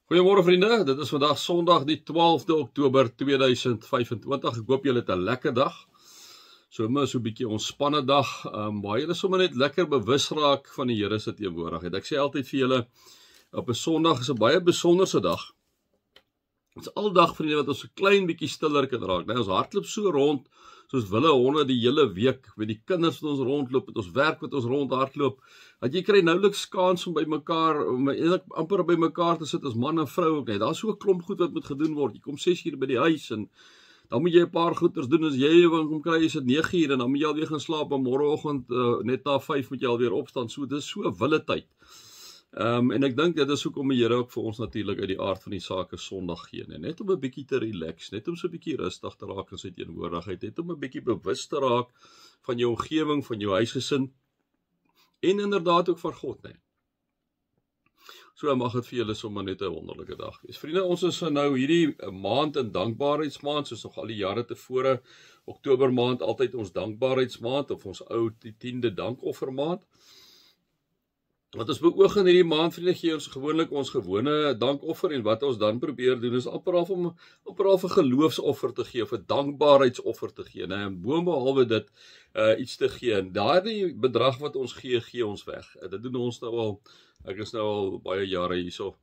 Goeiemôre vriende, dit is vandag Sondag die 12de Oktober 2025. Ek hoop julle het 'n lekker dag. Sommer so 'n bietjie ontspanne dag, waar julle sommer net lekker bewus raak van die Here se teenwoordigheid. Ek sê altyd vir julle, op 'n Sondag is 'n baie besonderse dag. Dit is aldag vriende wat ons 'n klein bietjie stiller kan raak. Ons hardloop so rond soos wille honde die hele week, met die kinders wat ons rondloop, met ons werk wat ons rond hardloop, dat jy kry nouliks kans om by mekaar, om eintlik amper by mekaar te sit as man en vrou ook net. Daar's so 'n klomp goed wat moet gedoen word. Jy kom 6 uur by die huis en dan moet jy 'n paar goeders doen. As jy kom kry is dit 9 uur en dan moet jy alweer gaan slaap en môreoggend net na 5 moet jy alweer opstaan. So dis so 'n wille tyd. En ek dink dit is hoekom die Here ook vir ons natuurlik uit die aard van die sake Sondag gee, net om 'n bietjie te relax, net om so 'n bietjie rustig te raak in sy teenwoordigheid, net om 'n bietjie bewus te raak van jou omgewing, van jou huisgesin en inderdaad ook van God, net. So mag dit vir julle sommer net 'n wonderlike dag wees. Vriende, ons is nou hierdie maand in dankbaarheidsmaand, soos nog al die jare tevore. Oktober maand altyd ons dankbaarheidsmaand of ons ou 10de dankoffermaand. Wat ons beoog in hierdie maand, vriende, gee ons gewoonlik ons gewone dankoffer en wat ons dan probeer doen is amper al 'n geloofsoffer te gee of 'n dankbaarheidsoffer te gee, en boonbehalwe dit iets te gee. En daardie bedrag wat ons gee ons weg. Dit doen ons nou al, ek is nou al baie jare hierso.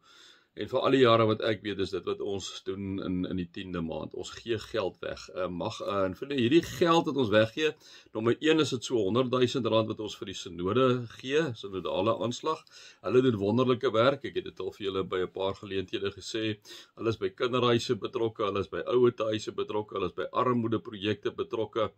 En vir al die jare wat ek weet is dit wat ons doen in die 10de maand. Ons gee geld weg. En vir hierdie geld wat ons weggee, nommer 1 is dit so R100,000 wat ons vir die synode gee, synodale aanslag. Hulle doen wonderlike werk. Ek het dit al vir julle by 'n paar geleenthede gesê. Hulle is by kinderhuise betrokke, hulle is by ouetehuise betrokke, hulle is by armoedeprojekte betrokke.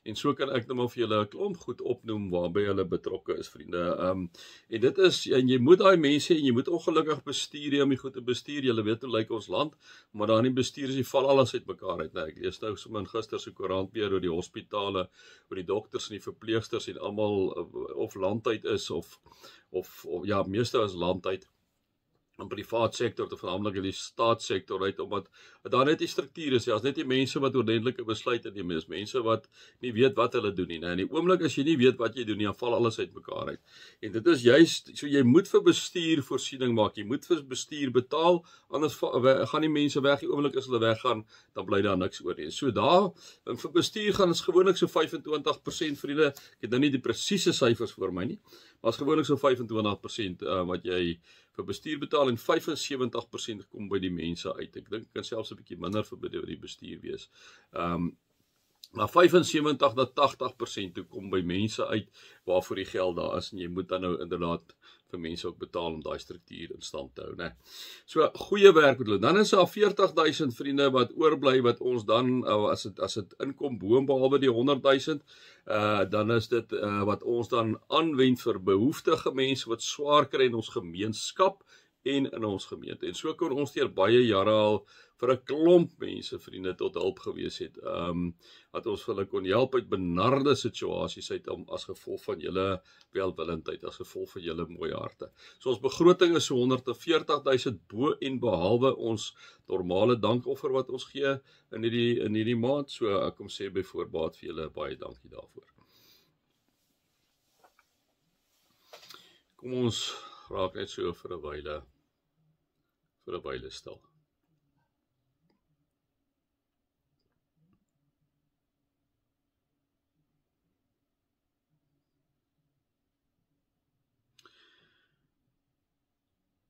En so kan ek nou maar vir julle 'n klomp goed opnoem waarby hulle betrokke is, vriende. En dit is, en jy moet daai mense, en jy moet ongelukkig bestuur om die goed te bestuur. Julle weet hoe lyk ons land, maar daar in die bestuur is die val alles uit mekaar uit. Ek lees nou sommer in gister se koerant weer oor die hospitale, oor die dokters en die verpleegsters en almal of landtyd is of ja, meeste is landtyd. In privaat sektor te veralnik in die staatssektor uit, omdat daar net die struktuur is, as net die mense wat ordentlike besluite neem, is mense wat nie weet wat hulle doen nie. In die oomblik as jy nie weet wat jy doen nie, dan val alles uit mekaar uit. En dit is juist, so jy moet vir bestuur voorsiening maak, jy moet vir bestuur betaal, anders gaan die mense weg, die oomblik as hulle weggaan, dan bly daar niks oor nie. So daar, vir bestuur gaan is gewoonlik so 25%, vriende, ek het nou nie die presiese syfers vir my nie, maar is gewoonlik so 25% wat jy vir bestuur betaal en 75% kom by die mense uit. Ek dink kan selfs 'n bietjie minder vir die bestuur wees. Maar 75 tot 80% toe kom by mense uit waarvoor die geld daar is, en jy moet dan nou inderdaad vir mense ook betaal om daai struktuur in stand te hou, né? So goeie werk met hulle. Dan is daar 40,000 vriende wat oorbly wat ons dan as dit inkom boonbehalwe die 100,000, dan is dit wat ons dan aanwend vir behoeftige mense wat swaar kry in ons gemeenskap en in ons gemeente. En so kon ons deur baie jare al vir 'n klomp mense, vriende, tot hulp gewees het. Dat ons vir hulle kon help uit benarde situasies uit as gevolg van julle welwillendheid, as gevolg van julle mooi harte. So ons begroting is so 140,000 bo en behalwe ons normale dankoffer wat ons gee in hierdie maand. So ek kom sê by voorbaat vir julle baie dankie daarvoor. Kom ons raak net so vir 'n wyle stil.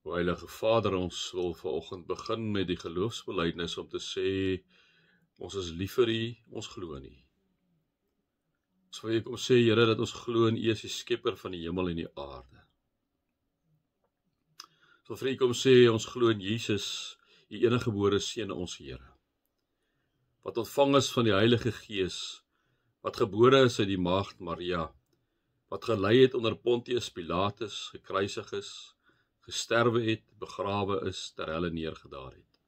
Heilige Vader, ons wil vanoggend begin met die geloofsbelijdenis om te sê, ons is lief vir U, ons glo in U. Ons wil kom sê, Here, dat ons glo in U is die skepper van die hemel en die aarde. So vir U kom sê, ons glo in Jesus, U enige gebore Seun, ons Here, wat ontvang is van die Heilige Gees, wat gebore is uit die maagd Maria, wat gelei het onder Pontius Pilatus, gekruisig is, gesterwe het, begrawe is, ter helle neergedaal het,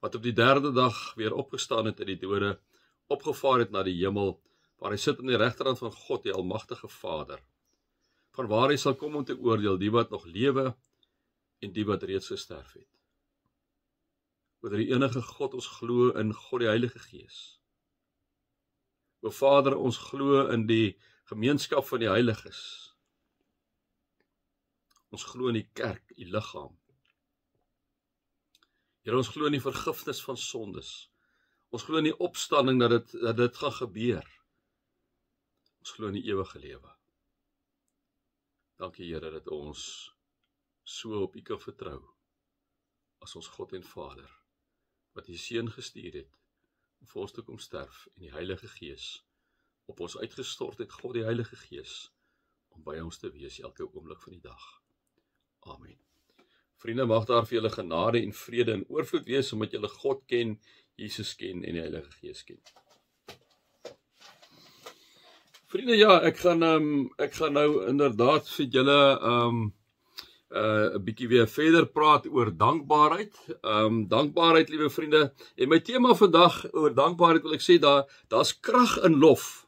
wat op die 3de dag weer opgestaan het uit die dode, opgevaar het na die hemel, waar hy sit aan die regterhand van God, die almagtige Vader, van waar hy sal kom om te oordeel die wat nog lewe en die wat reeds gesterf het. Oor die enige God, ons glo in God die Heilige Gees. O Vader, ons glo in die gemeenskap van die heiliges. Ons glo in die kerk, U liggaam. Here, ons glo in die vergifnis van sondes. Ons glo in die opstanding dat dit gaan gebeur. Ons glo in die ewige lewe. Dankie Here dat ons so op U kan vertrou, as ons God en Vader, wat U Seun gestuur het, om vir ons te kom sterf, en die Heilige Gees op ons uitgestort het, God die Heilige Gees, om by ons te wees elke oomblik van die dag. Amen. Vriende, mag daar vir julle genade en vrede en oorvloed wees, omdat julle God ken, Jesus ken en die Heilige Gees ken. Vriende, ja, ek gaan nou inderdaad vir julle 'n bietjie weer verder praat oor dankbaarheid. Dankbaarheid, liewe vriende. En my tema vandag oor dankbaarheid wil ek sê, daar's krag in lof.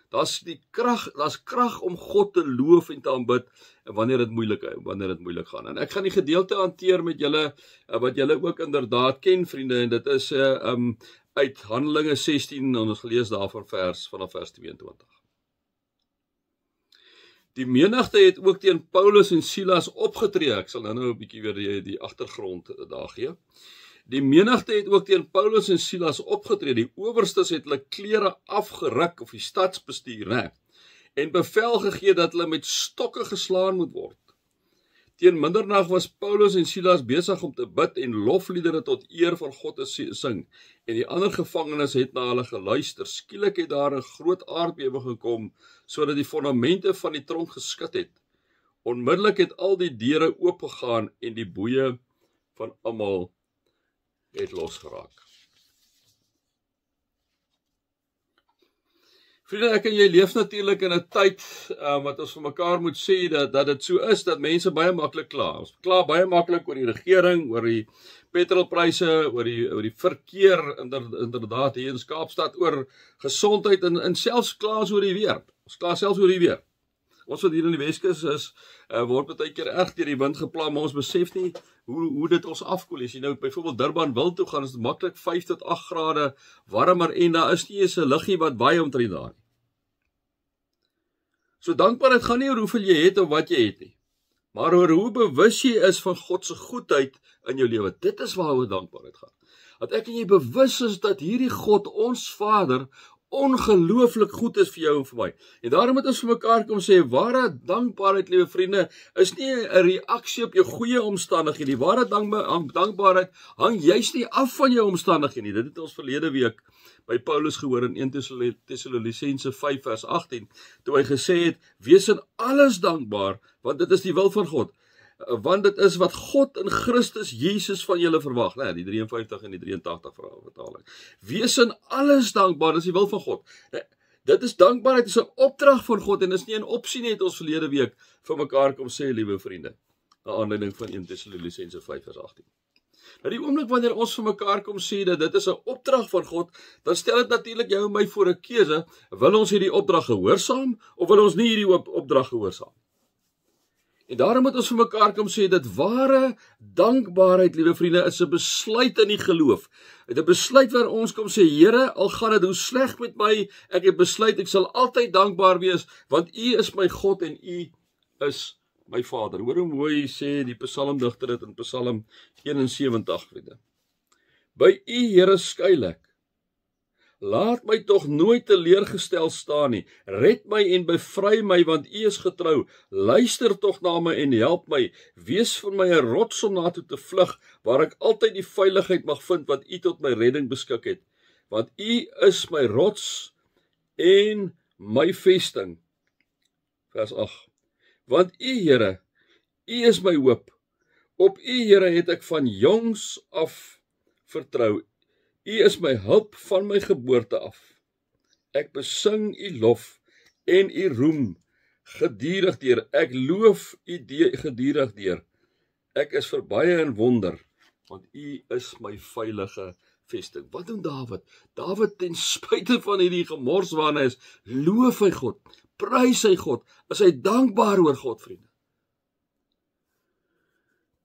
Daar's krag om God te loof en te aanbid wanneer dit moeilik gaan. En ek gaan die gedeelte hanteer met julle wat julle ook inderdaad ken, vriende, en dit is uit Handelinge 16, en ons gelees daarvan vanaf vers 22. Die menigte het ook teen Paulus en Silas opgetree. Ek sal nou 'n bietjie weer die agtergrond daar gee. Die menigte het ook teen Paulus en Silas opgetree. Die owerstes het hulle klere afgeruk, of die stadsbestuur, en bevel gegee dat hulle met stokke geslaan moet word. Teen middernag was Paulus en Silas besig om te bid en lofliedere tot eer van God te sing, en die ander gevangenes het na hulle geluister. Skielik het daar 'n groot aardbewing gekom, sodat die fondamente van die tronk geskud het. Onmiddellik het al die deure oopgegaan en die boeye van almal het losgeraak. Vriende, ek en jy leef natuurlik in 'n tyd wat ons vir mekaar moet sê dat dit so is, dat mense baie maklik kla. Ons kla baie maklik oor die regering, oor die petrolpryse, oor die verkeer, inderdaad hier in Kaapstad, oor gesondheid en selfs kla ons oor die weer. Ons kla selfs oor die weer. Ons wat hier in die Weskus is, word baie keer erg deur die wind gepla, maar ons besef nie hoe dit ons afkoel. As jy nou byvoorbeeld Durban wil toe gaan, is dit maklik 5 tot 8 grade warmer en daar is nie eens 'n liggie wat waai omtrent daar nie. So dankbaarheid gaan nie oor hoeveel jy het of wat jy het nie, maar oor hoe bewus jy is van God se goedheid in jou lewe. Dit is waaroor dankbaarheid gaan. Dat ek en jy bewus is dat hierdie God, ons Vader, ongelooflik goed is vir jou en vir my. En daarom moet ons vir mekaar kom sê, ware dankbaarheid, liewe vriende, is nie 'n reaksie op jou goeie omstandighede nie. Ware dankbaarheid hang juist nie af van jou omstandighede nie. Dit het ons verlede week by Paulus gehoor in 1 Tessalonisense 5 vers 18, toe hy gesê het, wees in alles dankbaar, want dit is die wil van God. Want dit is wat God in Christus Jesus van julle verwag, die 53 en die 83 vertaling. Wees in alles dankbaar, dis die wil van God. Dit is dankbaarheid, is 'n opdrag van God, en is nie 'n opsie nie, het ons verlede week vir mekaar kom sê, liewe vriende, na aanleiding van 1 Tessalonisense 5 vers 18. Nou die oomblik wanneer ons vir mekaar kom sê dat dit is 'n opdrag van God, dan stel dit natuurlik jou en my voor 'n keuse, wil ons hierdie opdrag gehoorsaam, of wil ons nie hierdie opdrag gehoorsaam? En daarom moet ons vir mekaar kom sê, dat ware dankbaarheid, liewe vriende, is 'n besluit in die geloof. 'n Besluit waar ons kom sê, Here, al gaan dit hoe sleg met my, ek het besluit, ek sal altyd dankbaar wees, want U is my God en U is my Vader. Hoor hoe mooi sê die psalmdigter dit in Psalm 71, vriende. By U, Here, skuil ek. Laat my tog nooit teleurgestel staan nie. Red my en bevry my, want U is getrou. Luister tog na my en help my. Wees vir my 'n rots om na toe te vlug, waar ek altyd die veiligheid mag vind wat U tot my redding beskik het. Want U is my rots en my vesting. Vers 8. Want U, Here, U is my hoop. Op U, Here, het ek van jongs af vertrou. U is my hulp van my geboorte af. Ek besing U lof en U roem gedurig deur. Ek loof U gedurig deur. Ek is verbaai in wonder, want U is my veilige vesting. Wat doen Dawid? Dawid, ten spyte van hierdie gemors waarna hy is, loof hy God, prys hy God, is hy dankbaar oor God, vriende.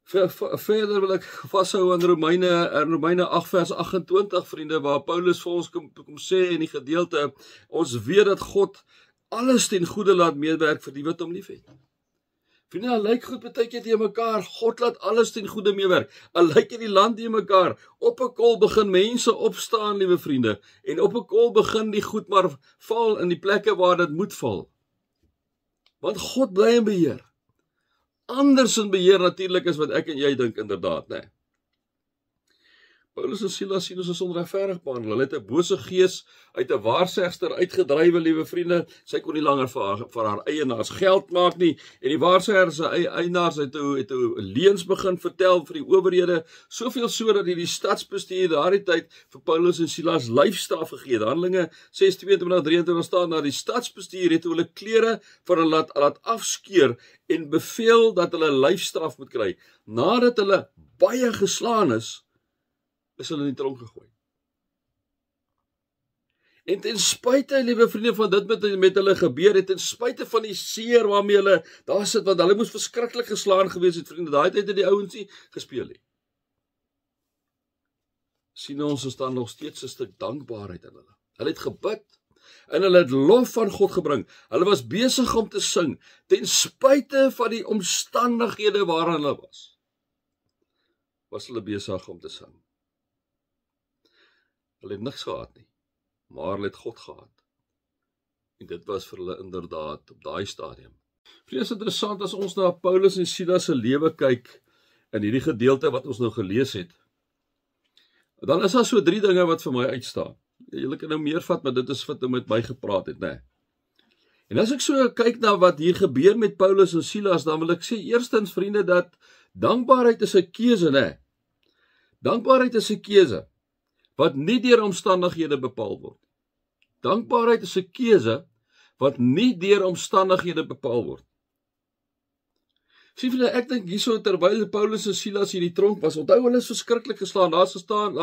Verder wil ek vashou aan Romeine 8 vers 28, vriende, waar Paulus vir ons kom sê in die gedeelte, ons weet dat God alles ten goeie laat meewerk vir die wat hom liefhet. Vriende, al lyk goed baie keer teen mekaar, God laat alles ten goeie meewerk. Al lyk die land teen mekaar, op 'n kol begin mense opstaan, liewe vriende, en op 'n kol begin die goed maar val in die plekke waar dit moet val. Want God bly in beheer. Anders in beheer natuurlik is wat ek en jy dink inderdaad, né? Paulus en Silas sien ons as onregverdig behandel. Hulle het 'n bose gees uit 'n waarsegster uitgedrywe, liewe vriende. Sy kon nie langer vir haar eienaars geld maak nie, en die waarsegger se eienaars het toe leuns begin vertel vir die owerhede, soveel so dat die stadsbestuur daardie tyd vir Paulus en Silas lyfstraf gegee het. Handelinge 6:22-23 staan daar, die stadsbestuur het hulle klere van hulle laat afskeur en beveel dat hulle lyfstraf moet kry. Nadat hulle baie geslaan is hulle in die tronk gegooi. En ten spyte, liewe vriende, van dit met hulle gebeur het, ten spyte van die seer waarmee hulle daar sit, want hulle moes verskriklik geslaan gewees het, vriende, daai tyd het die ouens nie gespeel nie. Sien ons is dan nog steeds 'n stuk dankbaarheid in hulle. Hulle het gebid, en hulle het lof van God gebring. Hulle was besig om te sing, ten spyte van die omstandighede waarin hulle was hulle besig om te sing. Hulle het niks gehad nie, maar hulle het God gehad. En dit was vir hulle inderdaad op daai stadium. Vrees interessant as ons na Paulus en Silas se lewe kyk in hierdie gedeelte wat ons nou gelees het. Dan is daar so 3 dinge wat vir my uitstaan. Julle kan nou meer vat, maar dit is wat nou met my gepraat het, né? En as ek so kyk na wat hier gebeur met Paulus en Silas, dan wil ek sê eerstens, vriende, dat dankbaarheid is 'n keuse, né? Dankbaarheid is 'n keuse wat nie deur omstandighede bepaal word. Dankbaarheid is 'n keuse wat nie deur omstandighede bepaal word. Sien julle, ek dink hierso terwyl Paulus en Silas hier die tronk was, onthou hulle is verskriklik geslaan. Daar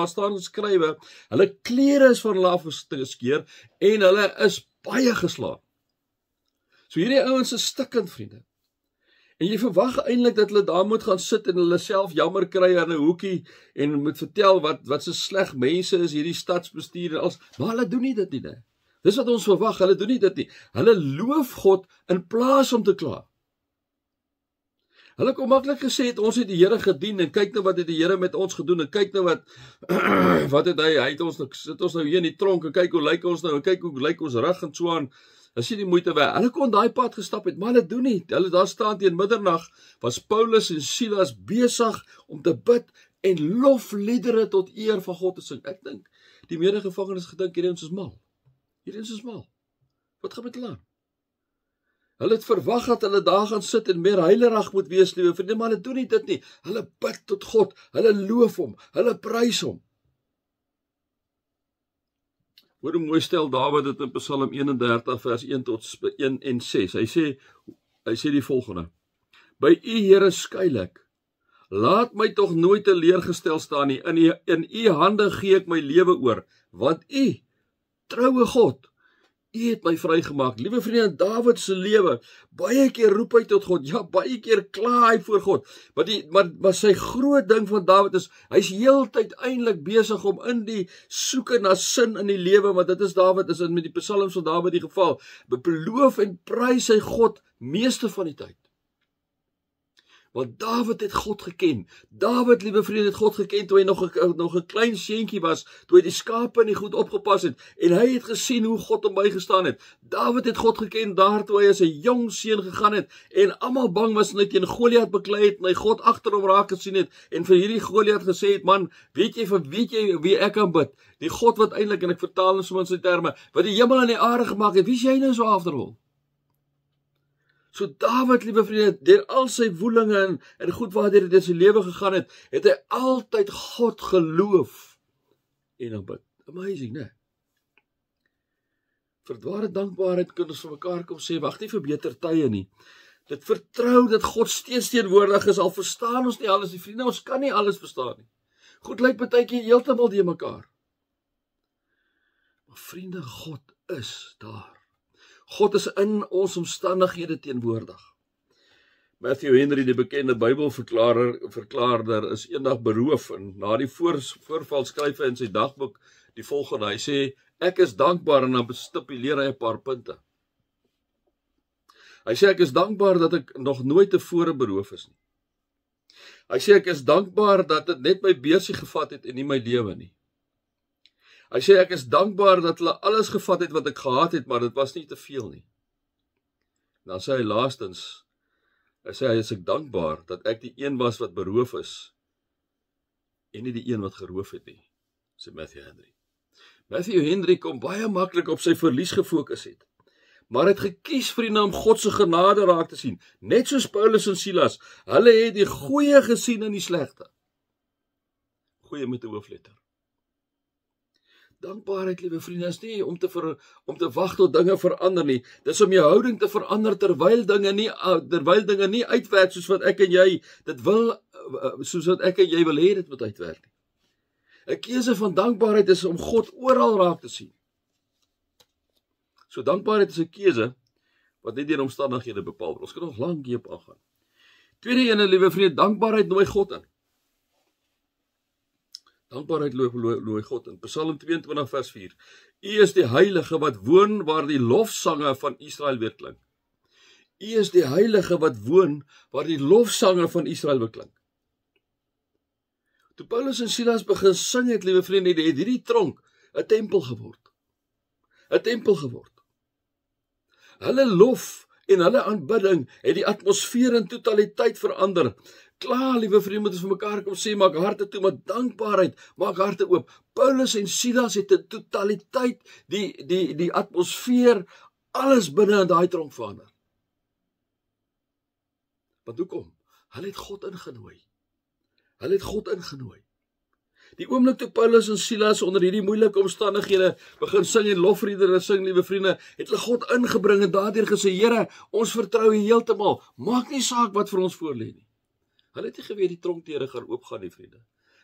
staan geskrywe, hulle klere is van hulle afgeskeur en hulle is baie geslaan. So hierdie ouens is stikkend, vriende. En jy verwag eintlik dat hulle daar moet gaan sit en hulle self jammer kry in 'n hoekie en moet vertel wat so sleg mense is hierdie stadsbestuur en alles, maar hulle doen nie dit nie, né? Dis wat ons verwag, hulle doen nie dit nie. Hulle loof God in plaas om te kla. Hulle kon maklik gesê het, ons het die Here gedien en kyk nou wat het die Here met ons gedoen en kyk nou wat het hy het ons nou, sit ons nou hier in die tronk en kyk hoe lyk ons nou en kyk hoe lyk ons rug en so aan. As jy die moeite werd. Hulle kon daai pad gestap het, maar hulle doen nie. Hulle daar staan teen middernag, was Paulus en Silas besig om te bid en lofliedere tot eer van God te sing. Ek dink, die medegevangenes gedink, hierdie ons is mal. Hierdie ons is mal. Wat gaan met hulle aan? Hulle het verwag dat hulle daar gaan sit en meer heilerig moet wees, liewe vriende, maar hulle doen nie dit nie. Hulle bid tot God, hulle loof hom, hulle prys hom. Hoor hoe mooi stel Dawid dit in Psalm 31 vers 1 tot 1 en 6. Hy sê die volgende: By U, Here, skuil ek. Laat my tog nooit teleurgestel staan nie. In U hande gee ek my lewe oor, want U, troue God, U het my vrygemaak. Liewe vriende, Dawid se lewe, baie keer roep hy tot God, ja, baie keer kla hy voor God, maar sy groot ding van Dawid is, hy's heeltyd eintlik besig om in die soeke na sin in die lewe, want dit is Dawid, is met die psalms van Dawid die geval, beloof en prys hy God meeste van die tyd. Want Dawid het God geken. Dawid, liewe vriende, het God geken toe hy nog 'n klein seentjie was, toe hy die skape nie goed opgepas het, en hy het gesien hoe God hom bygestaan het. Dawid het God geken daar toe hy as 'n jong seun gegaan het, en almal bang was en hy teen Goliat beklei het, en hy God agter hom raak gesien het, en vir hierdie Goliat gesê het, man, weet jy wie ek kan bid? Die God wat eintlik, en ek vertaal in soms sy terme, wat die hemel en die aarde gemaak het, wie is jy nou so afterhol? So Dawid, liewe vriende, deur al sy woelinge en goed waardeur dit in sy lewe gegaan het, het hy altyd God geloof en aanbid. Amazing, né? Vir ware dankbaarheid kan ons vir mekaar kom sê, wag nie vir beter tye nie. Dit vertrou dat God steeds teenwoordig is, al verstaan ons nie alles nie, vriende, ons kan nie alles verstaan nie. God lyk partykeer heeltemal die mekaar. Maar vriende, God is daar. God is in ons omstandighede teenwoordig. Matthew Henry, die bekende Bybelverklaarder, is eendag beroof en na die voorval skryf hy in sy dagboek die volgende. Hy sê, ek is dankbaar en dan stipuleer hy 'n paar punte. Hy sê ek is dankbaar dat ek nog nooit tevore beroof is nie. Hy sê ek is dankbaar dat dit net my beursie gevat het en nie my lewe nie. Hy sê ek is dankbaar dat hulle alles gevat het wat ek gehad het, maar dit was nie te veel nie. Dan sê hy laastens, hy sê is ek dankbaar dat ek die een was wat beroof is en nie die een wat geroof het nie, sê Matthew Henry. Matthew Henry kom baie maklik op sy verlies gefokus het, maar het gekies vriende om God se genade raak te sien, net soos Paulus en Silas. Hulle het die goeie gesien in die slegte. Goeie met 'n hoofletter. Dankbaarheid, liewe vriende, is nie om te wag tot dinge verander nie. Dis om jou houding te verander terwyl dinge nie uitwerk soos wat ek en jy dit wil, soos wat ek en jy wil hê dit moet uitwerk nie. 'n Keuse van dankbaarheid is om God oral raak te sien. So dankbaarheid is 'n keuse wat net deur omstandighede bepaal word. Ons kan nog lank hierop aangaan. Tweede ene, liewe vriende, dankbaarheid nooi God in. Dankbaarheid nooi God in. Psalm 22 vers 4. U is die heilige wat woon waar die lofsange van Israel weer klink. U is die heilige wat woon waar die lofsange van Israel weer klink. Toe Paulus en Silas begin sing het, liewe vriende, het hierdie tronk 'n tempel geword. 'n Tempel geword. Hulle lof en hulle aanbidding het die atmosfeer in totaliteit verander. Klaar, liewe vriende, moet ons vir mekaar kom sê, maak harte toe, maar dankbaarheid, maak harte oop. Paulus en Silas het in totaliteit die atmosfeer, alles binne in daai tronk verander. Want hoekom? Hulle het God ingenooi. Hulle het God ingenooi. Die oomblik toe Paulus en Silas onder hierdie moeilike omstandighede begin sing en lofliedere sing, liewe vriende, het hulle God ingebring en daardeur gesê, Here, ons vertrou U heeltemal. Maak nie saak wat vir ons voorlê nie. Hulle het nie geweet die tronkdeure gaan oopgaan nie, vriende.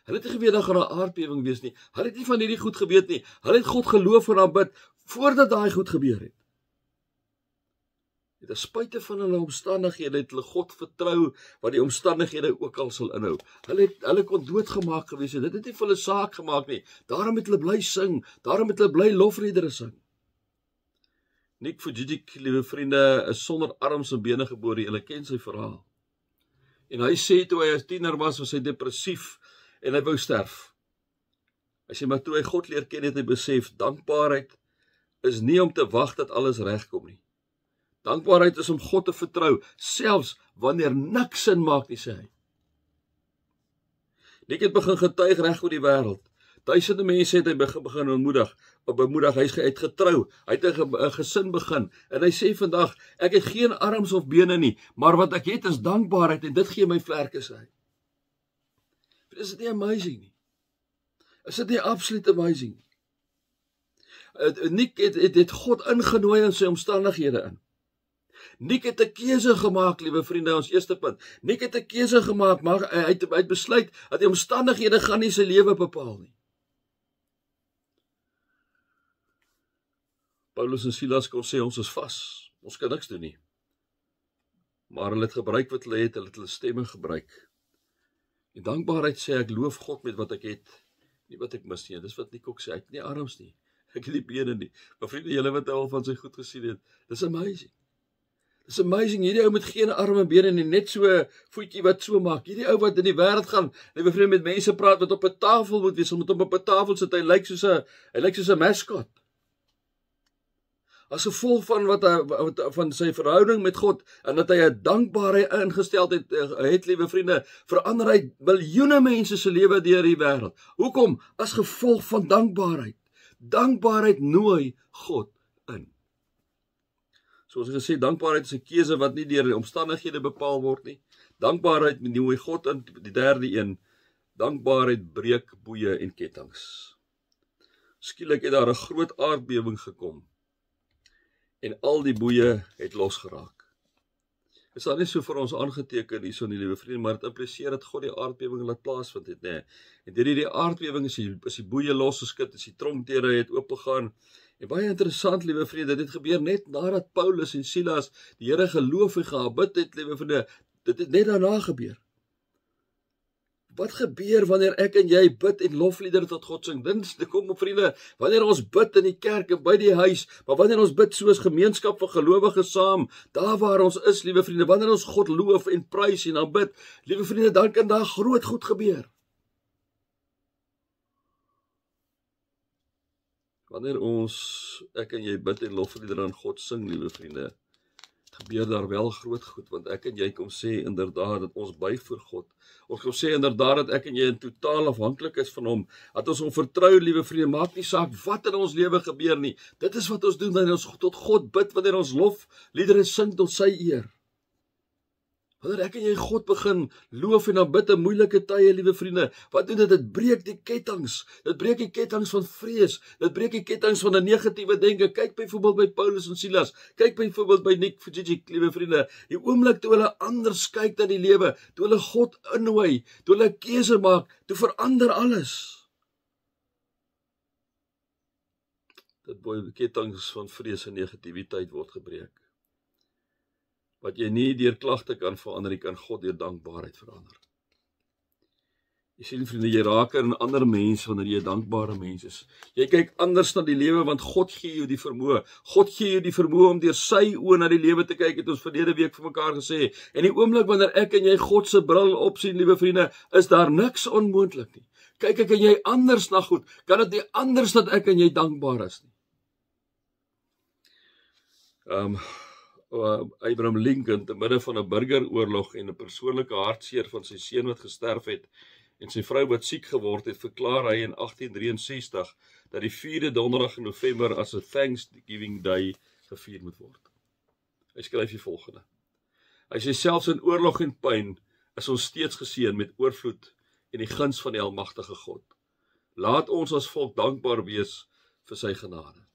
Hulle het nie geweet daar gaan 'n aardbewing wees nie. Hulle het nie van hierdie goed geweet nie. Hulle het God geloof en aanbid voordat daai goed gebeur het. Ten spyte van hulle omstandighede het hulle God vertrou wat die omstandighede ook al sal inhou. Hulle kon doodgemaak gewees het. Dit het nie vir hulle saak gemaak nie. Daarom het hulle bly sing. Daarom het hulle bly lofliedere sing. Nick Vujicic, liewe vriende, is sonder arms en bene gebore. Julle ken sy verhaal. En hy sê toe hy as tiener was hy depressief en hy wou sterf. Hy sê maar toe hy God leer ken het hy besef, dankbaarheid is nie om te wag dat alles regkom nie. Dankbaarheid is om God te vertrou, selfs wanneer niks sin maak nie, sê hy. Nick het begin getuig reg oor die wêreld. Duisende mense het hy begin bemoedig, hy het getrou, hy het 'n gesin begin, en hy sê vandag, ek het geen arms of bene nie, maar wat ek het is dankbaarheid, en dit gee my vlerke, sê hy. Is dit nie amazing nie? Is dit nie absoluut amazing nie? Nick het God ingenooi in sy omstandighede in. Nick het 'n keuse gemaak, liewe vriende, ons eerste punt. Nick het 'n keuse gemaak, maar hy het besluit dat die omstandighede gaan nie sy lewe bepaal nie. Paulus en Silas kon sê, ons is vas, ons kan niks doen nie. Maar hulle het gebruik wat hulle het hulle stemme gebruik. En dankbaarheid sê, ek loof God met wat ek het, nie wat ek mis nie. Dis wat Nick ook sê, ek het nie arms nie, ek het nie bene nie. Maar vriende, julle wat al van sy goed gesien het, dis amazing. Dis amazing, hierdie ou met geen arme bene nie, net so voetjie wat so maak. Hierdie ou wat in die wêreld gaan, liewe vriende, met mense praat wat op 'n tafel moet wees, moet op 'n tafel sit, hy lyk soos 'n mascot. As gevolg van sy verhouding met God, en dat hy 'n dankbare ingesteldheid het, liewe vriende, verander hy miljoene mense se lewe deur die wêreld. Hoekom? As gevolg van dankbaarheid. Dankbaarheid nooi God in. Soos ek gesê, dankbaarheid is 'n keuse wat nie deur die omstandighede bepaal word nie. Dankbaarheid nooi God in. Die derde een, dankbaarheid breek boeye en kettinge. Skielik het daar 'n groot aardbewing gekom en al die boeye het losgeraak. Is daar nie so vir ons aangeteken hierso in die liewe vriende, maar dit impliseer dat God die aardbewing laat plaasvind het, nee. En deur hierdie aardbewing is die boeye losgeskit, is die tronkdeure het oopgegaan. En baie interessant, liewe vriende, dit gebeur net nadat Paulus en Silas die Here geloof en geaanbid het, liewe vriende, dit het net daarna gebeur. Wat gebeur wanneer ek en jy bid en lofliedere tot God sing? Dit kom op vriende, wanneer ons bid in die kerk en by die huis, maar wanneer ons bid soos gemeenskap van gelowiges saam, daar waar ons is, liewe vriende, wanneer ons God loof en prys en aanbid, liewe vriende, dan kan daar groot goed gebeur. Wanneer ek en jy bid en lofliedere aan God sing, liewe vriende, gebeur daar wel groot goed, want ek en jy kom sê inderdaad dat ons buig voor God. Ons kom sê inderdaad dat ek en jy in totaal afhanklik is van hom, dat ons hom vertrou, liewe vriende, maak nie saak wat in ons lewe gebeur nie. Dit is wat ons doen wanneer ons tot God bid, wanneer ons lofliedere sing tot sy eer. Wanneer ek en jy God begin loof en aanbid in moeilike tye, liewe vriende, wat doen dit? Dit breek die kettinge. Dit breek die kettinge van vrees. Dit breek die kettinge van 'n negatiewe denke. Kyk byvoorbeeld by Paulus en Silas. Kyk byvoorbeeld by Nick Vujicic, liewe vriende. Die oomblik toe hulle anders kyk na die lewe, toe hulle God innooi, toe hulle 'n keuse maak, toe verander alles. Dit die kettinge van vrees en negativiteit word gebreek. Wat jy nie deur klagte kan verander, jy kan God deur dankbaarheid verander. Jy sien vriende, jy raak in ander mense wanneer jy 'n dankbare mens is. Jy kyk anders na die lewe want God gee jou die vermoë. God gee jou die vermoë om deur sy oë na die lewe te kyk, het ons verlede week vir mekaar gesê. En die oomblik wanneer ek en jy God se bril opsien, liewe vriende, is daar niks onmoontlik nie. Kyk ek en jy anders na goed, kan dit nie anders dat ek en jy dankbaar is nie. Abraham Lincoln, te midde van 'n burgeroorlog en 'n persoonlike hartseer van sy seun wat gesterf het en sy vrou wat siek geword het, verklaar hy in 1863 dat die 4de donderdag in November as 'n Thanksgiving Day gevier moet word. Hy skryf die volgende: Hy sê selfs in oorlog en pyn is ons steeds geseën met oorvloed en die guns van die almagtige God. Laat ons as volk dankbaar wees vir sy genade.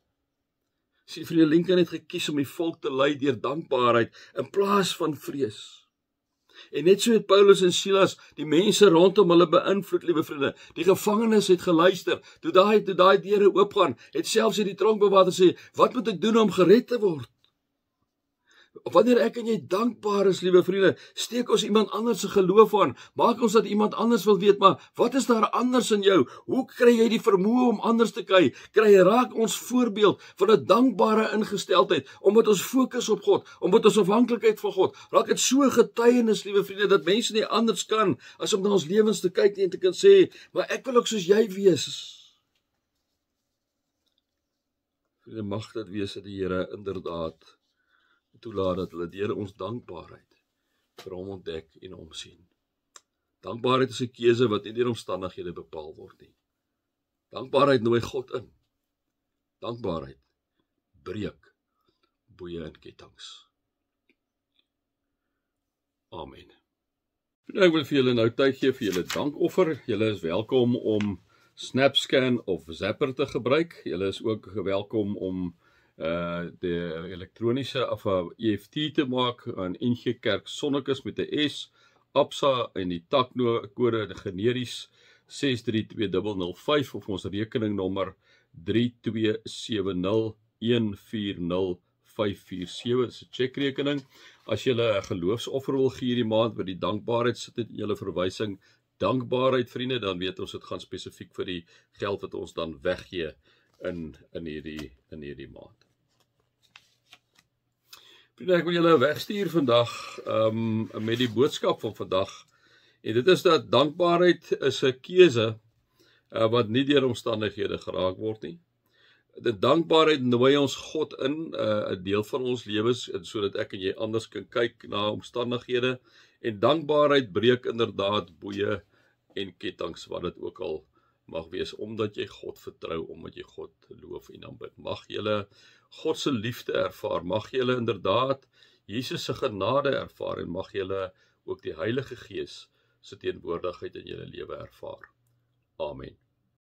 Sien vriende, Lincoln het gekies om die volk te lei deur dankbaarheid in plaas van vrees. En net so het Paulus en Silas die mense rondom hulle beïnvloed, liewe vriende. Die gevangenes het geluister. Toe daai deure oopgaan, het selfs die tronkbewaarder sê, wat moet ek doen om gered te word? Wanneer ek en jy dankbaar is, liewe vriende, steek ons iemand anders se geloof aan. Maak ons dat iemand anders wil weet, maar wat is daar anders in jou? Hoe kry jy die vermoë om anders te kyk? Raak ons voorbeeld van 'n dankbare ingesteldheid, omdat ons fokus op God, omdat ons afhanklikheid van God. Raak dit so getuienis, liewe vriende, dat mense nie anders kan as om na ons lewens te kyk en te kan sê, maar ek wil ook soos jy wees. Vriende, mag dit wees dat die Here inderdaad toelaat dat hulle deur ons dankbaarheid vir hom ontdek en hom sien. Dankbaarheid is 'n keuse wat nie deur omstandighede bepaal word nie. Dankbaarheid nooi God in. Dankbaarheid breek boeye en kettinge. Amen. Ek wil vir julle nou tyd gee vir julle dankoffer. Julle is welkom om SnapScan of Zapper te gebruik. Julle is ook welkom om die elektroniese of EFT te maak aan NG Kerk Sonnekus met 'n S, Absa en die takkode generies 632005 of ons rekeningnommer 3270140547. Dis 'n checkrekening. As jy 'n geloofsoffer wil gee hierdie maand by die dankbaarheid, sit dit in julle verwysing dankbaarheid vriende, dan weet ons dit gaan spesifiek vir die geld wat ons dan weggee in hierdie maand. Ek wil julle wegstuur vandag met die boodskap van vandag. En dit is dat dankbaarheid is 'n keuse wat nie deur omstandighede geraak word nie. Die dankbaarheid nooi ons God in 'n deel van ons lewens sodat ek en jy anders kan kyk na omstandighede. En dankbaarheid breek inderdaad boeye en kettinge wat dit ook al mag wees, omdat jy God vertrou, omdat jy God loof en aanbid. Mag julle God se liefde ervaar, mag julle inderdaad Jesus se genade ervaar en mag julle ook die Heilige Gees se teenwoordigheid in julle lewe ervaar. Amen.